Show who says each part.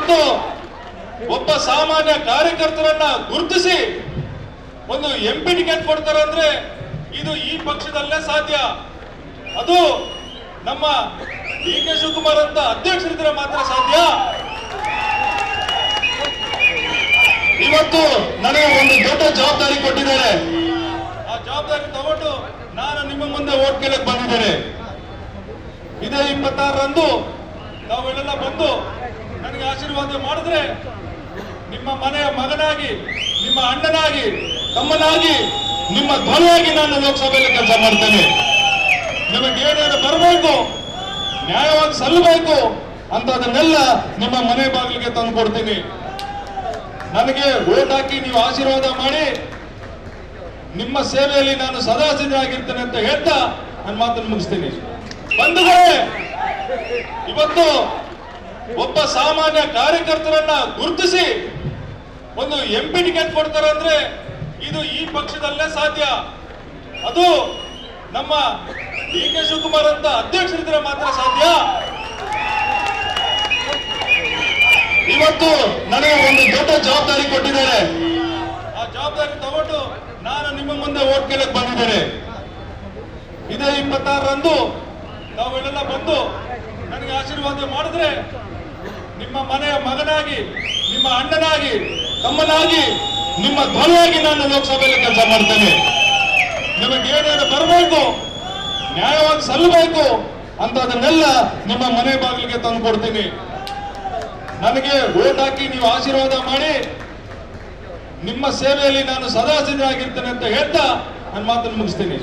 Speaker 1: ಇವತ್ತು ಒಬ್ಬ ಸಾಮಾನ್ಯ ಕಾರ್ಯಕರ್ತರನ್ನ ಗುರುತಿಸಿ ಒಂದು ಎಂಪಿ ಟಿಕೆಟ್ ಕೊಡ್ತಾರೆ ಅಂದ್ರೆ ಇದು ಈ ಪಕ್ಷದಲ್ಲೇ ಸಾಧ್ಯ. ಅದು ನಮ್ಮ ಡಿ ಕೆ ಶಿವಕುಮಾರ್ ಅಂತ ಅಧ್ಯಕ್ಷರಿದ್ರೆ ಮಾತ್ರ ಸಾಧ್ಯ. ಇವತ್ತು ನನಗೆ ಒಂದು ದೊಡ್ಡ ಜವಾಬ್ದಾರಿ ಕೊಟ್ಟಿದ್ದಾರೆ. ಆ ಜವಾಬ್ದಾರಿ ತಗೊಂಡು ನಾನು ನಿಮ್ಮ ಮುಂದೆ ಓಟ್ ಕೇಳಕ್ ಬಂದಿದ್ದೇನೆ. ಇದೇ 26ರಂದು ತಾವೆಲ್ಲ ಬಂದು ನನಗೆ ಆಶೀರ್ವಾದ ಮಾಡಿದ್ರೆ ನಿಮ್ಮ ಮನೆಯ ಮಗನಾಗಿ, ನಿಮ್ಮ ಅಣ್ಣನಾಗಿ, ತಮ್ಮನಾಗಿ, ನಿಮ್ಮ ಧ್ವನಿಯಾಗಿ ನಾನು ಲೋಕಸಭೆಯಲ್ಲಿ ಕೆಲಸ ಮಾಡ್ತೇನೆ. ನಿಮಗೆ ಏನೇನು ಬರಬೇಕು, ನ್ಯಾಯವಾಗಿ ಸಲ್ಲಬೇಕು ಅಂತ ಅದನ್ನೆಲ್ಲ ನಿಮ್ಮ ಮನೆ ಬಾಗಿಲಿಗೆ ತಂದು ಕೊಡ್ತೀನಿ. ನನಗೆ ಓಟ್ ಹಾಕಿ ನೀವು ಆಶೀರ್ವಾದ ಮಾಡಿ ನಿಮ್ಮ ಸೇವೆಯಲ್ಲಿ ನಾನು ಸದಾ ಸಿದ್ಧರಾಗಿರ್ತೇನೆ ಅಂತ ಹೇಳ್ತಾ ನನ್ನ ಮಾತನ್ನು ಮುಗಿಸ್ತೀನಿ. ಬಂಧುಗಳೇ, ಇವತ್ತು ಒಬ್ಬ ಸಾಮಾನ್ಯ ಕಾರ್ಯಕರ್ತರನ್ನ ಗುರುತಿಸಿ ಒಂದು ಎಂಪಿ ಟಿಕೆಟ್ ಕೊಡ್ತಾರೆ ಅಂದ್ರೆ ಇದು ಈ ಪಕ್ಷದಲ್ಲೇ ಸಾಧ್ಯ. ಅದು ನಮ್ಮ ಡಿ ಕೆ ಶಿವಕುಮಾರ್ ಅಂತ ಅಧ್ಯಕ್ಷರಿದ್ರೆ ಮಾತ್ರ ಸಾಧ್ಯ. ಇವತ್ತು ನನಗೆ ಒಂದು ದೊಡ್ಡ ಜವಾಬ್ದಾರಿ ಕೊಟ್ಟಿದ್ದಾರೆ. ಆ ಜವಾಬ್ದಾರಿ ತಗೊಂಡು ನಾನು ನಿಮ್ಮ ಮುಂದೆ ಓಟ್ ಕೇಳಕ್ ಬಂದಿದ್ದೇನೆ. ಇದೇ 26ರಂದು ತಾವೆಲ್ಲ ಬಂದು ನನಗೆ ಆಶೀರ್ವಾದ ಮಾಡಿದ್ರೆ ನಿಮ್ಮ ಮನೆಯ ಮಗನಾಗಿ, ನಿಮ್ಮ ಅಣ್ಣನಾಗಿ, ತಮ್ಮನಾಗಿ, ನಿಮ್ಮ ಧ್ವನಿಯಾಗಿ ನಾನು ಲೋಕಸಭೆಯಲ್ಲಿ ಕೆಲಸ ಮಾಡ್ತೇನೆ. ನಿಮಗೆ ಏನೇನು ಬರಬೇಕು, ನ್ಯಾಯವಾಗಿ ಸಲ್ಲಬೇಕು ಅಂತ ಅದನ್ನೆಲ್ಲ ನಿಮ್ಮ ಮನೆ ಬಾಗಿಲಿಗೆ ತಂದು ಕೊಡ್ತೀನಿ. ನನಗೆ ಓಟ್ ಹಾಕಿ ನೀವು ಆಶೀರ್ವಾದ ಮಾಡಿ ನಿಮ್ಮ ಸೇವೆಯಲ್ಲಿ ನಾನು ಸದಾ ಸಿದ್ಧರಾಗಿರ್ತೇನೆ ಅಂತ ಹೇಳ್ತಾ ನನ್ನ ಮಾತನ್ನು ಮುಗಿಸ್ತೀನಿ.